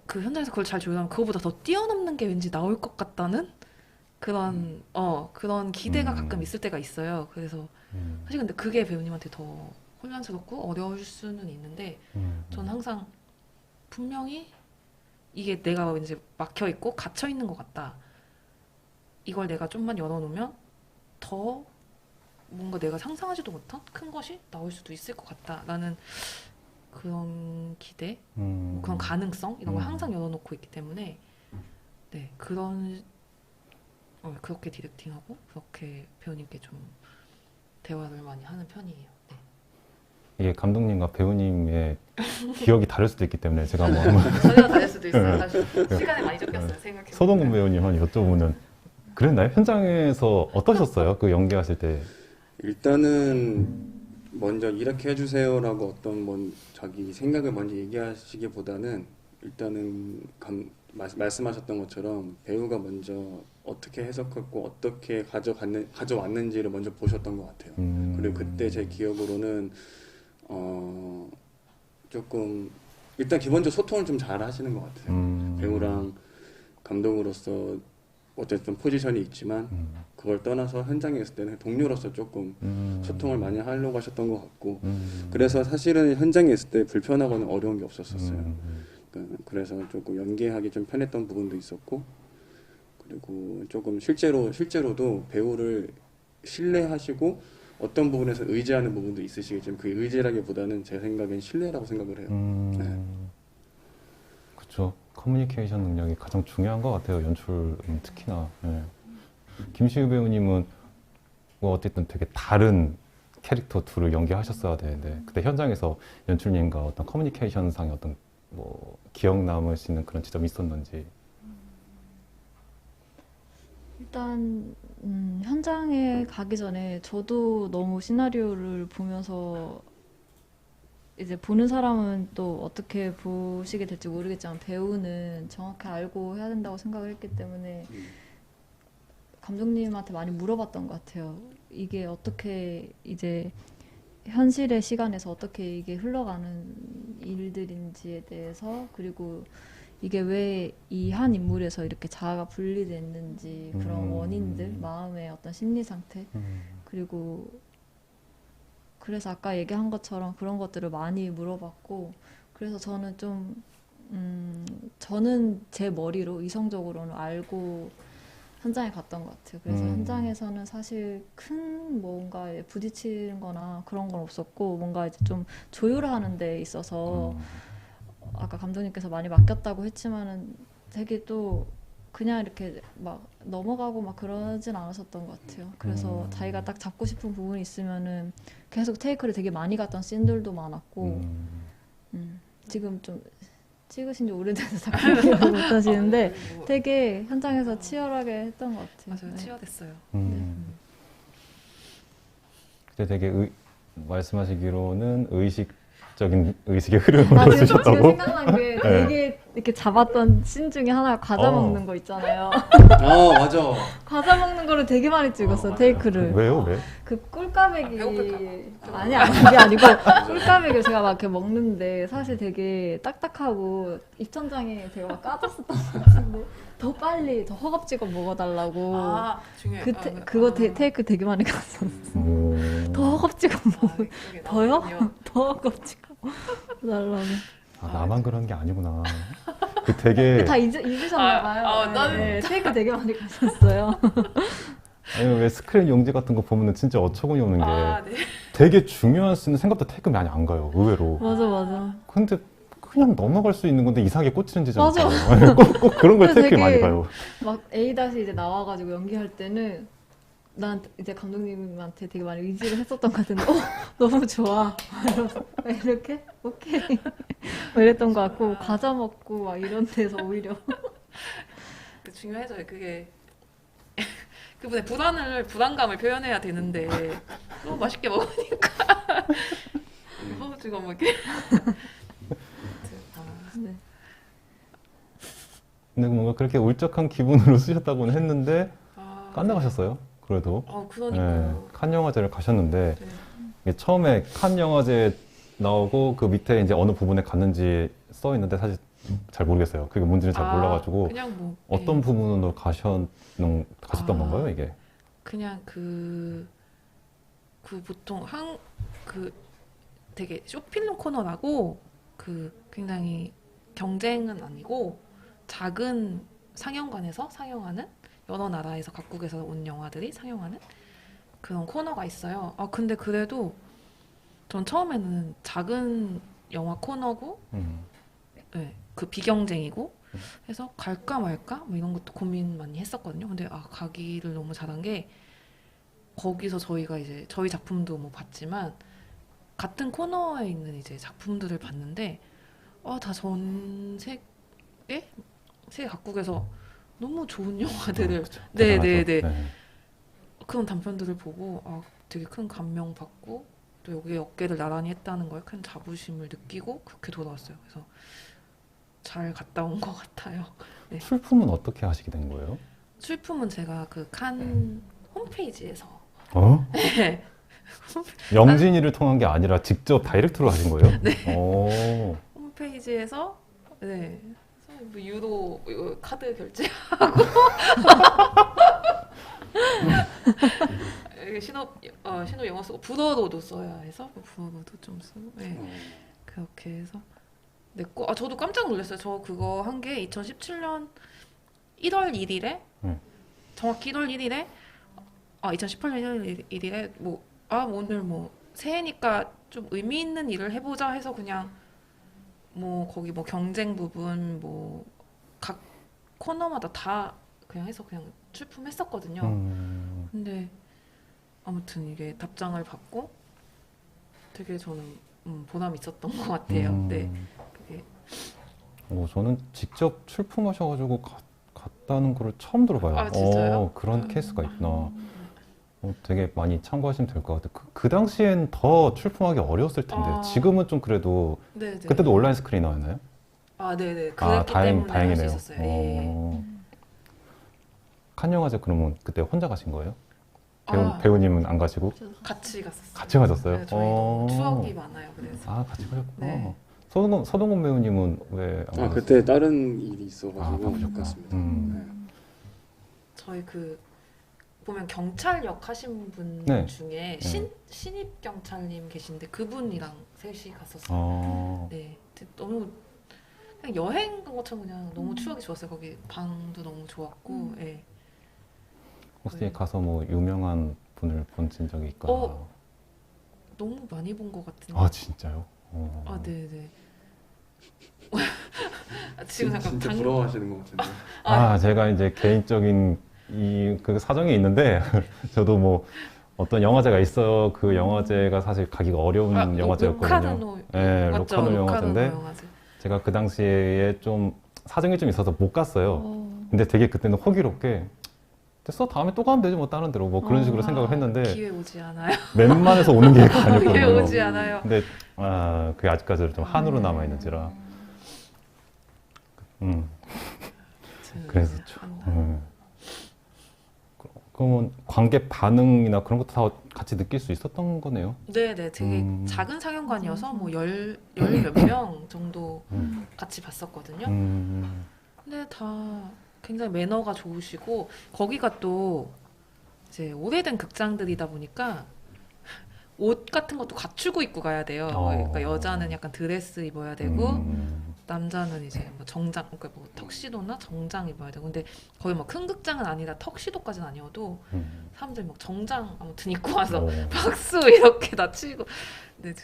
그 현장에서 그걸 잘 조율하면 그거보다 더 뛰어넘는 게 왠지 나올 것 같다는 그런 기대가 가끔 있을 때가 있어요. 그래서 사실 근데 그게 배우님한테 더 혼란스럽고 어려울 수는 있는데 저는 항상 분명히 이게 내가 왠지 막혀 있고 갇혀 있는 것 같다. 이걸 내가 좀만 열어놓으면 더 뭔가 내가 상상하지도 못한 큰 것이 나올 수도 있을 것 같다라는 그런 기대, 그런 가능성 이런 걸 항상 열어놓고 있기 때문에 네 그렇게 디렉팅하고 그렇게 배우님께 좀 대화를 많이 하는 편이에요. 네. 이게 감독님과 배우님의 기억이 다를 수도 있기 때문에 제가 한번 전혀 다를 수도 있어요. 사실 시간이 많이 쫓겼어요. 생각해. 서동근 배우님 한 여쭤보면 그랬나요? 현장에서 어떠셨어요? 그 연기하실 때? 일단은 먼저 이렇게 해주세요라고 어떤 자기 생각을 먼저 얘기하시기보다는 일단은 말씀하셨던 것처럼 배우가 먼저 어떻게 해석했고 어떻게 가져왔는지를 먼저 보셨던 것 같아요. 그리고 그때 제 기억으로는 조금 일단 기본적으로 소통을 좀 잘 하시는 것 같아요. 배우랑 감독으로서 어쨌든 포지션이 있지만 그걸 떠나서 현장에 있을 때는 동료로서 조금 소통을 많이 하려고 하셨던 것 같고 그래서 사실은 현장에 있을 때 불편하거나 어려운 게 없었었어요. 그래서 조금 연기하기 좀 편했던 부분도 있었고 그리고 조금 실제로도 배우를 신뢰하시고 어떤 부분에서 의지하는 부분도 있으시겠지만 그 의지라기보다는 제 생각엔 신뢰라고 생각을 해요. 네. 그렇죠. 커뮤니케이션 능력이 가장 중요한 것 같아요. 연출 특히나. 네. 김시우 배우님은 뭐 어쨌든 되게 다른 캐릭터 둘을 연기하셨어야 되는데 그때 현장에서 연출님과 어떤 커뮤니케이션상의 어떤 뭐 기억 남으시는 그런 지점이 있었는지. 일단 현장에 가기 전에 저도 너무 시나리오를 보면서 이제 보는 사람은 또 어떻게 보시게 될지 모르겠지만 배우는 정확히 알고 해야 된다고 생각을 했기 때문에 감독님한테 많이 물어봤던 것 같아요. 이게 어떻게 이제 현실의 시간에서 어떻게 이게 흘러가는 일들인지에 대해서 그리고 이게 왜 이 한 인물에서 이렇게 자아가 분리됐는지 그런 원인들, 마음의 어떤 심리 상태 그리고 그래서 아까 얘기한 것처럼 그런 것들을 많이 물어봤고 그래서 저는 저는 제 머리로 이성적으로는 알고 현장에 갔던 것 같아요. 그래서 현장에서는 사실 큰 뭔가에 부딪히는 거나 그런 건 없었고 뭔가 이제 좀 조율하는 데 있어서 아까 감독님께서 많이 맡겼다고 했지만은 되게 또 그냥 이렇게 막 넘어가고 막 그러진 않으셨던 것 같아요. 그래서 자기가 딱 잡고 싶은 부분이 있으면은 계속 테이크를 되게 많이 갔던 씬들도 많았고 지금 좀 찍으신 지 오래돼서 잘 기억을 못 하시는데 되게 현장에서 치열하게 했던 것 같아요. 맞아요. 네. 치열했어요. 그때 되게 말씀하시기로는 의식의 흐름으로 지금 쓰셨다고? 생각난 게 되게 이렇게 잡았던 씬 중에 하나가 과자 어. 먹는 거 있잖아요. 아 맞아. 과자 먹는 거를 되게 많이 찍었어요, 맞아요. 테이크를. 왜요? 왜? 그 꿀까베기 배고플까 아니야 그게 아니고 꿀까베기를 제가 막 이렇게 먹는데 사실 되게 딱딱하고 입천장에 제가 막 까졌었던 것 같은데 더 빨리 더 허겁지겁 먹어달라고 아, 중요해. 그거 테이크 되게 많이 갔었어. 오. 더 허겁지겁 먹어. 더요? 더 허겁지겁 먹어달라고. 아, 나만 그런 게 아니구나. 그 되게 다 잊으셨나봐요. 나는- 네, 테이크 되게 많이 가셨어요. 아니 왜 스크린 용지 같은 거 보면은 진짜 어처구니 없는 게 네. 되게 중요한 씬은 생각보다 테이크 많이 안 가요. 의외로. 맞아. 근데 그냥 넘어갈 수 있는 건데 이상하게 꽂히는 지점 맞아. 있잖아요. 꼭 그런 걸 그래서 테이크에 되게 많이 가요. 막 A 다시 이제 나와가지고 연기할 때는 난 이제 감독님한테 되게 많이 의지를 했었던 것 같은데, 너무 좋아. 이러면서 이렇게 오케이 막 이랬던 것 같고 과자 먹고 막 이런 데서 오히려 중요해져요. 그게 그분의 불안감을 표현해야 되는데 너무 맛있게 먹으니까 허겁지겁 막 이렇게. 네. 근데 뭔가 그렇게 울적한 기분으로 쓰셨다고는 했는데 깐나가셨어요. 그래도. 그러니까요. 칸 영화제를 가셨는데 네. 이게 처음에 칸 영화제 나오고 그 밑에 이제 어느 부분에 갔는지 써 있는데 사실 잘 모르겠어요. 그게 뭔지는 잘 몰라가지고 그냥 뭐 어떤 부분으로 가셨던 건가요, 이게? 그냥 그 보통 그 되게 쇼핑룸 코너라고 그 굉장히 경쟁은 아니고 작은 상영관에서 상영하는 여러 나라에서 각국에서 온 영화들이 상영하는 그런 코너가 있어요. 근데 그래도 전 처음에는 작은 영화 코너고 네, 그 비경쟁이고 해서 갈까 말까 뭐 이런 것도 고민 많이 했었거든요. 근데 가기를 너무 잘한 게 거기서 저희가 이제 저희 작품도 뭐 봤지만 같은 코너에 있는 이제 작품들을 봤는데 다 전 세계 각국에서 너무 좋은 영화들을 네네네 그런 단편들을 보고 되게 큰 감명 받고 또 여기에 어깨를 나란히 했다는 거에 큰 자부심을 느끼고 그렇게 돌아왔어요. 그래서 잘 갔다 온 것 같아요. 네. 출품은 어떻게 하시게 된 거예요? 출품은 제가 그 칸 홈페이지에서 네. 영진이를 통한 게 아니라 직접 다이렉트로 하신 거예요? 네. 오. 홈페이지에서 네. 그래서 뭐 유로 이거 카드 결제하고 신호 영어 쓰고 불어로도 써야 해서 불어로도 좀 쓰고 네. 그렇게 해서 냈고 저도 깜짝 놀랐어요. 저 그거 한 게 2017년 1월 1일에 정확히 1월 1일에 2018년 1월 1일에 오늘 새해니까 좀 의미 있는 일을 해보자 해서 그냥 거기 경쟁 부분 각 코너마다 다 그냥 해서 그냥 출품했었거든요. 근데 아무튼 이게 답장을 받고 되게 저는 보람이 있었던 것 같아요. 네, 그게 저는 직접 출품하셔가지고 갔다는 거를 처음 들어봐요. 진짜요? 그런 케이스가 있구나. 되게 많이 참고하시면 될 것 같아요. 그 당시엔 더 출품하기 어려웠을 텐데 지금은 좀 그래도 네네. 그때도 온라인 스크린이었나요? 네네. 그랬기 때문에 할 수 있었어요. 예. 칸 영화제 그러면 그때 혼자 가신 거예요? 아. 배우님은 안 가시고? 같이 갔었어요. 같이 가셨어요? 네, 저희 너무 추억이 많아요. 그래서 같이 가셨구나. 네. 서동건 배우님은 왜 안 가셨어요? 그때 다른 일이 있어가지고 바쁘셨구나. 갔습니다. 저희 보면 경찰역 하신 분 네. 중에 신입 경찰님 계신데 그분이랑 셋이 갔었어요. 네, 너무 그냥 여행 간 것처럼 그냥 너무 추억이 좋았어요. 거기 방도 너무 좋았고. 네. 혹시 가서 유명한 분을 보신 적이 있거나? 너무 많이 본 것 같은데. 진짜요? 네네. 지금 잠깐 진짜 부러워하시는 것 같은데. 제가 이제 개인적인 그 사정이 있는데 저도 어떤 영화제가 있어요. 그 영화제가 사실 가기가 어려운 영화제였거든요. 네, 로카노 영화제인데 영화제. 제가 그 당시에 좀 사정이 좀 있어서 못 갔어요. 근데 되게 그때는 호기롭게 됐어, 다음에 또 가면 되지 다른 데로 그런 식으로 생각을 했는데 기회 오지 않아요. 웬만해서 오는 게 기회 아니었거든요. 오지 않아요. 근데 그게 아직까지도 좀 한으로 남아 있는지라 음, 그 그랬었죠. 한다. 그러면 관객 반응이나 그런 것도 다 같이 느낄 수 있었던 거네요. 네네, 되게 음. 작은 상영관이어서 맞아. 뭐 열 몇 명 정도 같이 봤었거든요. 근데 다 굉장히 매너가 좋으시고, 거기가 또 이제 오래된 극장들이다 보니까 옷 같은 것도 갖추고 입고 가야 돼요. 그러니까 여자는 약간 드레스 입어야 되고, 남자는 이제 뭐 정장, 그러니까 뭐 턱시도나 정장 입어야 되고. 근데 거의 뭐 큰 극장은 아니라 턱시도까지는 아니어도 사람들이 막 정장 아무튼 입고 와서 박수 이렇게 다 치고. 근데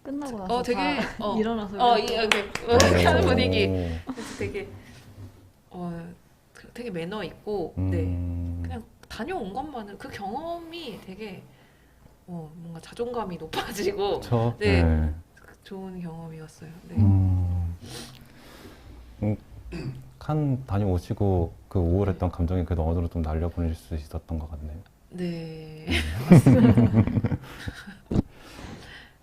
끝나고 나서 되게 다 일어나서 이렇게 하는 분위기. 그래서 되게 되게 매너 있고, 네, 그냥 다녀온 것만은 그 경험이 되게 뭔가 자존감이 높아지고 저, 네. 좋은 경험이었어요. 네. 칸 다녀오시고 그 우울했던 감정이 그래도 어느 정도 좀 날려보낼 수 있었던 것 같네요. 네.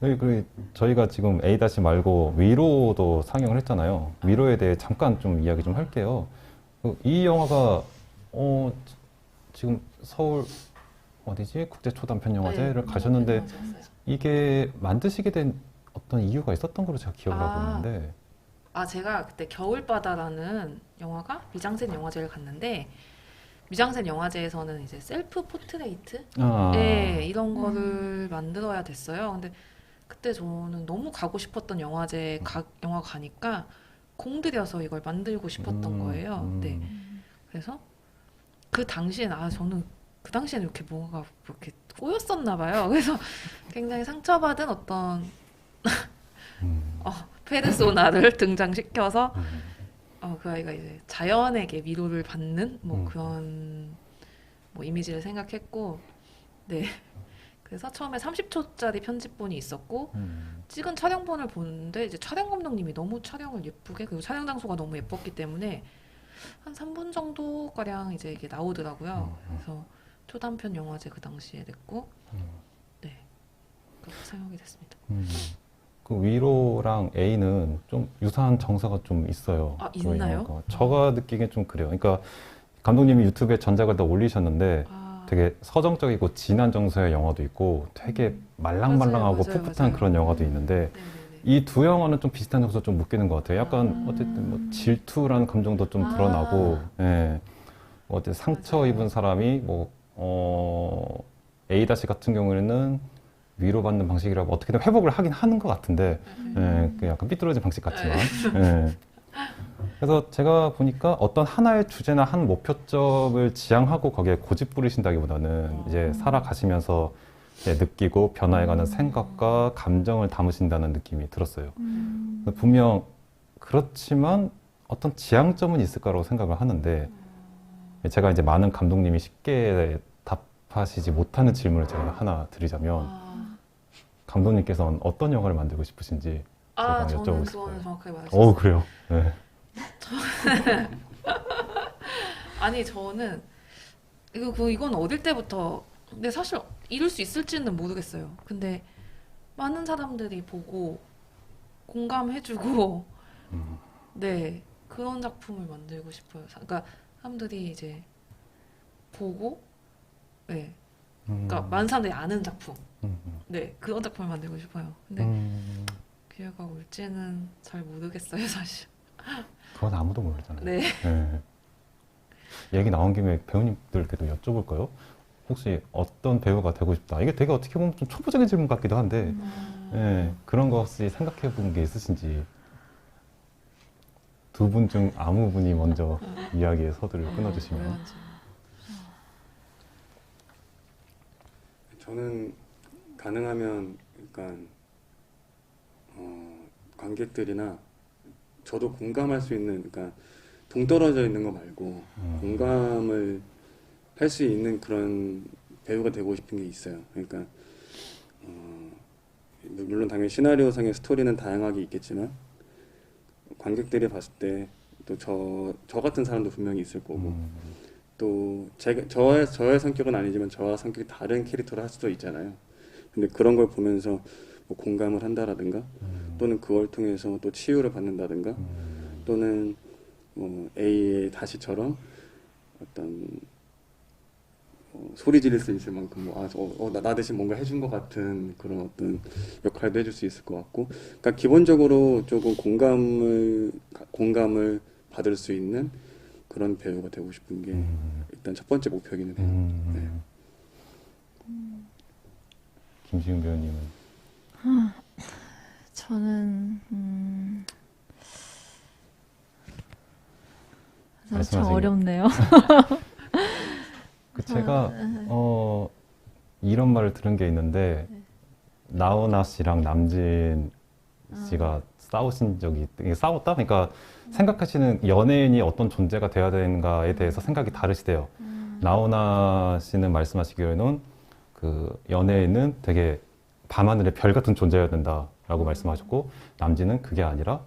그리고 저희가 지금 A- 말고 위로도 상영을 했잖아요. 위로에 대해 잠깐 좀 이야기 좀 할게요. 이 영화가 지금 서울 어디지? 국제초단편영화제를 네, 가셨는데 맞았어요. 이게 만드시게 된 어떤 이유가 있었던 걸로 제가 기억을 하고 있는데 제가 그때 겨울바다라는 영화가 미장센 영화제를 갔는데, 미장센 영화제에서는 이제 셀프 포트레이트? 네, 이런 거를 만들어야 됐어요. 근데 그때 저는 너무 가고 싶었던 영화 가니까 공들여서 이걸 만들고 싶었던 거예요. 네. 그래서 그 당시엔 저는 그 당시에는 이렇게 뭔가 이렇게 꼬였었나 봐요. 그래서 굉장히 상처받은 어떤 페르소나를 등장시켜서 그 아이가 이제 자연에게 위로를 받는 뭐 그런 뭐 이미지를 생각했고, 네. 그래서 처음에 30초짜리 편집본이 있었고, 찍은 촬영본을 보는데 이제 촬영 감독님이 너무 촬영을 예쁘게, 그리고 촬영 장소가 너무 예뻤기 때문에 한 3분 정도 가량 이제 이게 나오더라고요. 그래서 초단편 영화제 그 당시에 냈고, 네, 그렇게 사용이 됐습니다. 그 위로랑 A는 좀 유사한 정서가 좀 있어요. 그 있나요? 영화가. 제가 느끼기엔 좀 그래요. 그러니까 감독님이 유튜브에 전작을 다 올리셨는데 되게 서정적이고 진한 정서의 영화도 있고 되게 말랑말랑하고 맞아요, 풋풋한 맞아요. 그런 영화도 있는데 네네네. 이 두 영화는 좀 비슷한 정서 좀 묶이는 것 같아요. 약간 어쨌든 뭐 질투라는 감정도 좀 드러나고, 예. 어쨌든 상처 맞아요. 입은 사람이 A- 같은 경우에는 위로받는 방식이라고 어떻게든 회복을 하긴 하는 것 같은데, 예, 그 약간 삐뚤어진 방식 같지만. 예. 그래서 제가 보니까 어떤 하나의 주제나 한 목표점을 지향하고 거기에 고집 부리신다기보다는 이제 살아가시면서 이제 느끼고 변화해가는 생각과 감정을 담으신다는 느낌이 들었어요. 분명 그렇지만 어떤 지향점은 있을 거라고 생각을 하는데, 제가 이제 많은 감독님이 쉽게 답하시지 못하는 질문을 제가 하나 드리자면, 감독님께서는 어떤 영화를 만들고 싶으신지 제가 저는 여쭤보고 그거는 싶어요. 정확하게 말하셨어요. 그래요? 네. 아니, 저는 이건 어릴 때부터, 근데 사실 이룰 수 있을지는 모르겠어요. 근데 많은 사람들이 보고 공감해주고 네, 그런 작품을 만들고 싶어요. 그러니까 사람들이 이제 보고, 네, 그러니까 많은 사람들이 아는 작품, 네, 그런 작품을 만들고 싶어요. 근데 기회가 올지는 잘 모르겠어요, 사실. 그건 아무도 모르잖아요. 네. 네. 얘기 나온 김에 배우님들께도 여쭤볼까요? 혹시 어떤 배우가 되고 싶다? 이게 되게 어떻게 보면 좀 초보적인 질문 같기도 한데, 예, 그런 거 혹시 생각해 본 게 있으신지. 두 분 중 아무 분이 먼저 이야기의 서두를 끊어주시면. 어려운 질문. 저는 가능하면 그러니까 관객들이나 저도 공감할 수 있는, 그러니까 동떨어져 있는 거 말고 공감을 할 수 있는 그런 배우가 되고 싶은 게 있어요. 그러니까 물론 당연히 시나리오상의 스토리는 다양하게 있겠지만 관객들이 봤을 때 또 저 같은 사람도 분명히 있을 거고 또 저의 성격은 아니지만 저와 성격이 다른 캐릭터를 할 수도 있잖아요. 근데 그런 걸 보면서 뭐 공감을 한다라든가 또는 그걸 통해서 또 치유를 받는다든가 또는 A의 다시처럼 어떤 소리 지를 수 있을 만큼 나 대신 뭔가 해준 것 같은 그런 어떤 역할도 해줄 수 있을 것 같고, 그러니까 기본적으로 조금 공감을 받을 수 있는 그런 배우가 되고 싶은 게 일단 첫 번째 목표이기는 해요. 네. 김지훈 배우님은 저는 참 말씀하세요. 어렵네요. 제가 이런 말을 들은 게 있는데 나훈아 씨랑 남진 씨가 싸우신 적이 이게 싸웠다? 그러니까 생각하시는 연예인이 어떤 존재가 돼야 되는가에 대해서 생각이 다르시대요. 나훈아 씨는 말씀하시기로는 그 연예인은 되게 밤하늘의 별 같은 존재여야 된다라고 말씀하셨고, 남진은 그게 아니라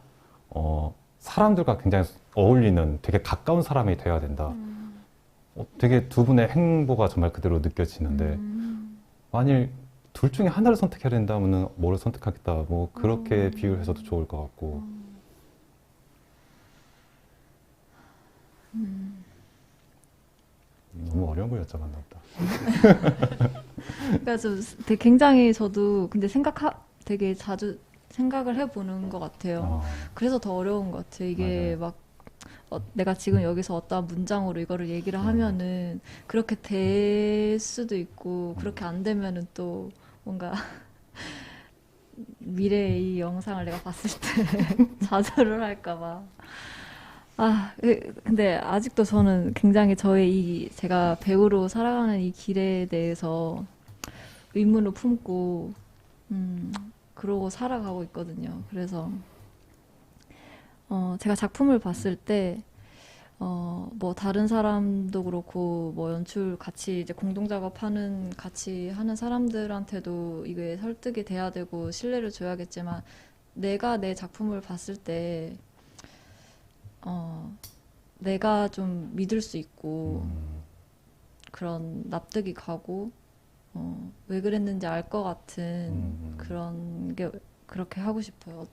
사람들과 굉장히 어울리는 되게 가까운 사람이 돼야 된다. 되게 두 분의 행보가 정말 그대로 느껴지는데, 만일 둘 중에 하나를 선택해야 된다면 뭐를 선택하겠다, 뭐 그렇게 비유를 해서도 좋을 것 같고. 너무 어려운 걸 여쭤봤나 보다. 그러니까 되게 굉장히 저도 근데 되게 자주 생각을 해보는 것 같아요. 그래서 더 어려운 것 같아요. 이게 맞아요. 막 내가 지금 여기서 어떠한 문장으로 이거를 얘기를 하면은 그렇게 될 수도 있고 그렇게 안 되면은 또 뭔가 미래의 이 영상을 내가 봤을 때 좌절을 할까 봐. 근데 아직도 저는 굉장히 제가 배우로 살아가는 이 길에 대해서 의문을 품고, 그러고 살아가고 있거든요. 그래서, 제가 작품을 봤을 때, 뭐, 다른 사람도 그렇고, 뭐, 연출 같이 이제 같이 하는 사람들한테도 이게 설득이 돼야 되고, 신뢰를 줘야겠지만, 내가 내 작품을 봤을 때, 내가 좀 믿을 수 있고, 그런 납득이 가고, 왜 그랬는지 알 것 같은 그런 게 그렇게 하고 싶어요.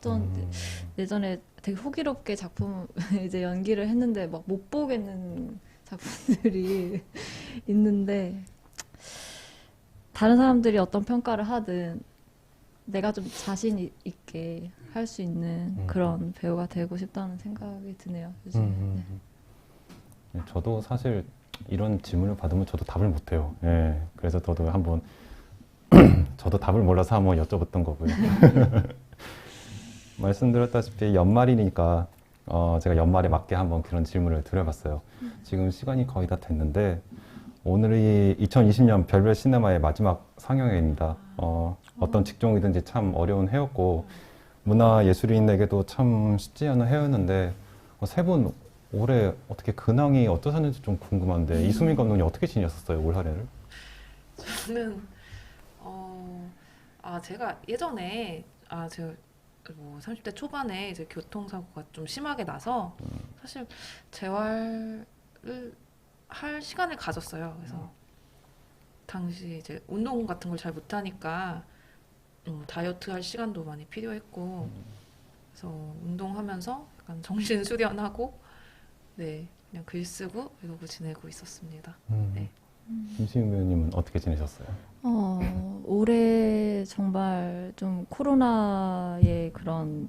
예전에 되게 호기롭게 작품 이제 연기를 했는데 막 못 보겠는 작품들이 있는데, 다른 사람들이 어떤 평가를 하든 내가 좀 자신 있게 할 수 있는 그런 배우가 되고 싶다는 생각이 드네요, 요즘에. 네. 저도 사실 이런 질문을 받으면 저도 답을 못해요. 예, 그래서 저도 한번 저도 답을 몰라서 한번 여쭤봤던 거고요. 말씀드렸다시피 연말이니까 제가 연말에 맞게 한번 그런 질문을 드려봤어요. 지금 시간이 거의 다 됐는데 오늘이 2020년 별별 시네마의 마지막 상영회입니다. 어떤 직종이든지 참 어려운 해였고 문화예술인에게도 참 쉽지 않은 해였는데 세 분 올해 어떻게 근황이 어떠셨는지 좀 궁금한데 이수민 감독님 어떻게 지내셨어요, 올 한해를? 저는 제가 예전에 제가 뭐 30대 초반에 이제 교통사고가 좀 심하게 나서 사실 재활을 할 시간을 가졌어요. 그래서 당시 이제 운동 같은 걸 잘 못하니까 다이어트 할 시간도 많이 필요했고, 그래서 운동하면서 약간 정신 수련하고, 네, 그냥 글 쓰고 이러고 지내고 있었습니다. 네. 김수민 배우님은 어떻게 지내셨어요? 올해 정말 좀 코로나의 그런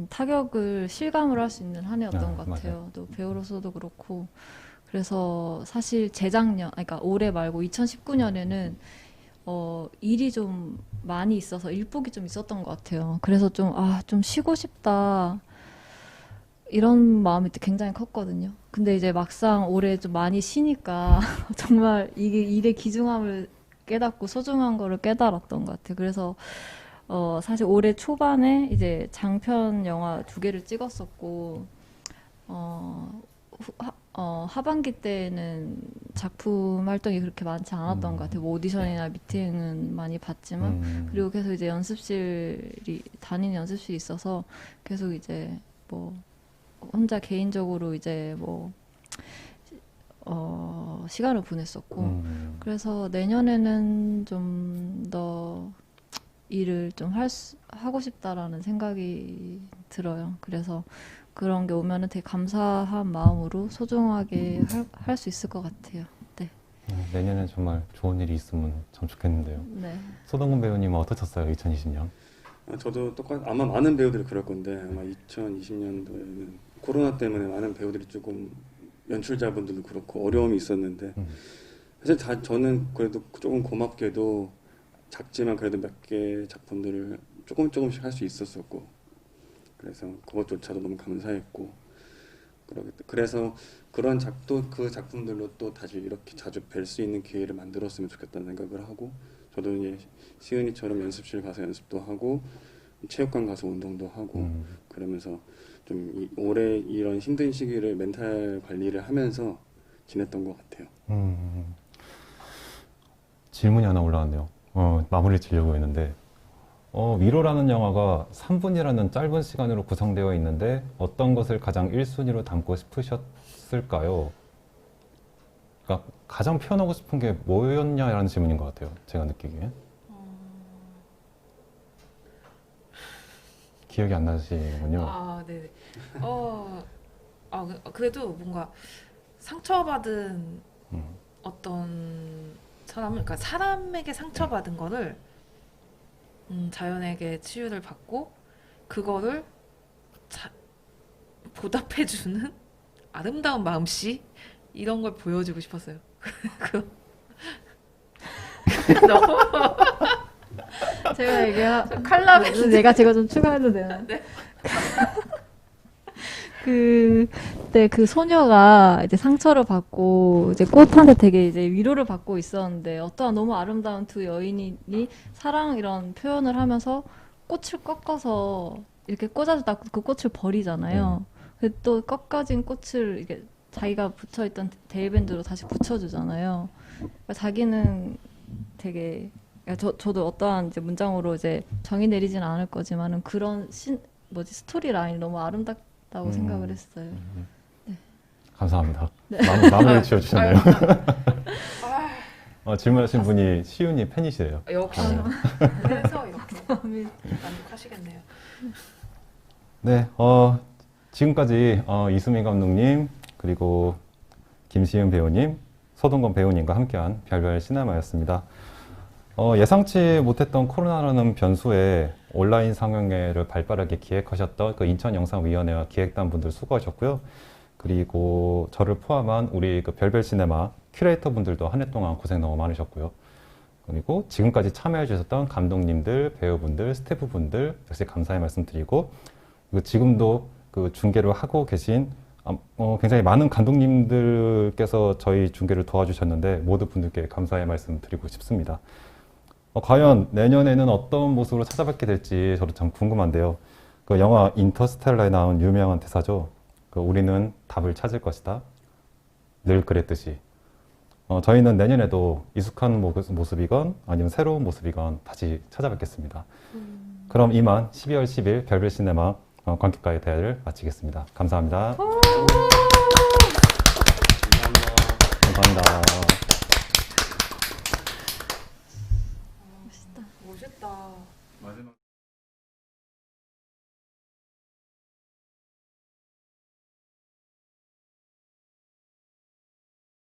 타격을 실감을 할 수 있는 한 해였던 것 같아요. 맞아요. 또 배우로서도 그렇고. 그래서 사실 그러니까 올해 말고 2019년에는 일이 좀 많이 있어서 일복이 좀 있었던 것 같아요. 그래서 좀 쉬고 싶다. 이런 마음이 굉장히 컸거든요. 근데 이제 막상 올해 좀 많이 쉬니까 정말 이게 일의 귀중함을 깨닫고 소중한 거를 깨달았던 것 같아요. 그래서 사실 올해 초반에 이제 장편 영화 2개를 찍었었고, 하반기 때는 작품 활동이 그렇게 많지 않았던 것 같아요. 뭐 오디션이나 미팅은 많이 봤지만, 그리고 계속 이제 다니는 연습실이 있어서 계속 이제 뭐 혼자 개인적으로 이제 뭐 시간을 보냈었고, 그래서 내년에는 좀 더 일을 좀 하고 싶다라는 생각이 들어요. 그래서 그런 게 오면은 되게 감사한 마음으로 소중하게 할 수 있을 것 같아요. 네. 내년에 정말 좋은 일이 있으면 참 좋겠는데요. 네. 소동근 배우님은 어떠셨어요? 2020년? 저도 아마 많은 배우들이 그럴 건데 아마 2020년도에는 코로나 때문에 많은 배우들이 조금 연출자분들도 그렇고 어려움이 있었는데 사실 저는 그래도 조금 고맙게도 작지만 그래도 몇 개 작품들을 조금씩 할 수 있었었고 그래서 그것조차도 너무 감사했고 그래서 그 작품들로 또 다시 이렇게 자주 뵐 수 있는 기회를 만들었으면 좋겠다는 생각을 하고 저도 이제 시은이처럼 연습실 가서 연습도 하고 체육관 가서 운동도 하고 그러면서 좀 올해 이런 힘든 시기를 멘탈 관리를 하면서 지냈던 것 같아요. 질문이 하나 올라왔네요. 마무리 지려고 했는데 위로라는 영화가 3분이라는 짧은 시간으로 구성되어 있는데 어떤 것을 가장 1순위로 담고 싶으셨을까요? 그러니까 가장 표현하고 싶은 게 뭐였냐라는 질문인 것 같아요. 제가 느끼기에. 기억이 안 나시군요. 아, 네네. 그래도 뭔가 상처받은 어떤 그러니까 사람에게 상처받은 거를 자연에게 치유를 받고 그거를 보답해주는 아름다운 마음씨 이런 걸 보여주고 싶었어요. 너무 제가 칼라비 제가 좀 추가해도 되나요? 네. 그 소녀가 이제 상처를 받고 이제 꽃한테 되게 이제 위로를 받고 있었는데 어떠한 너무 아름다운 두 여인이 사랑 이런 표현을 하면서 꽃을 꺾어서 이렇게 꽂아주다 그 꽃을 버리잖아요. 또 꺾어진 꽃을 이게 자기가 붙여있던 데일밴드로 다시 붙여주잖아요. 그러니까 자기는 되게 저도 어떠한 이제 문장으로 이제 정의 내리지는 않을 거지만은 그런 스토리 라인이 너무 아름답다고 생각을 했어요. 네. 감사합니다. 네. 마무리를 지어주셨네요. 질문하신 분이 시윤이 팬이시래요. 역시 그래서 이렇게 만족하시겠네요. 네, 지금까지 이수민 감독님 그리고 김시은 배우님, 서동건 배우님과 함께한 별별 시네마였습니다. 예상치 못했던 코로나라는 변수에 온라인 상영회를 발빠르게 기획하셨던 그 인천영상위원회와 기획단 분들 수고하셨고요. 그리고 저를 포함한 우리 그 별별 시네마 큐레이터 분들도 한 해 동안 고생 너무 많으셨고요. 그리고 지금까지 참여해 주셨던 감독님들, 배우분들, 스태프분들 역시 감사의 말씀드리고 그리고 지금도 그 중계를 하고 계신 굉장히 많은 감독님들께서 저희 중계를 도와주셨는데 모두 분들께 감사의 말씀 드리고 싶습니다. 과연 내년에는 어떤 모습으로 찾아뵙게 될지 저도 참 궁금한데요. 그 영화 인터스텔라에 나온 유명한 대사죠. 그 우리는 답을 찾을 것이다. 늘 그랬듯이. 저희는 내년에도 익숙한 모습이건 아니면 새로운 모습이건 다시 찾아뵙겠습니다. 그럼 이만 12월 10일 별별 시네마 관객과의 대화를 마치겠습니다. 감사합니다. 감사합니다. 멋있다. 마지막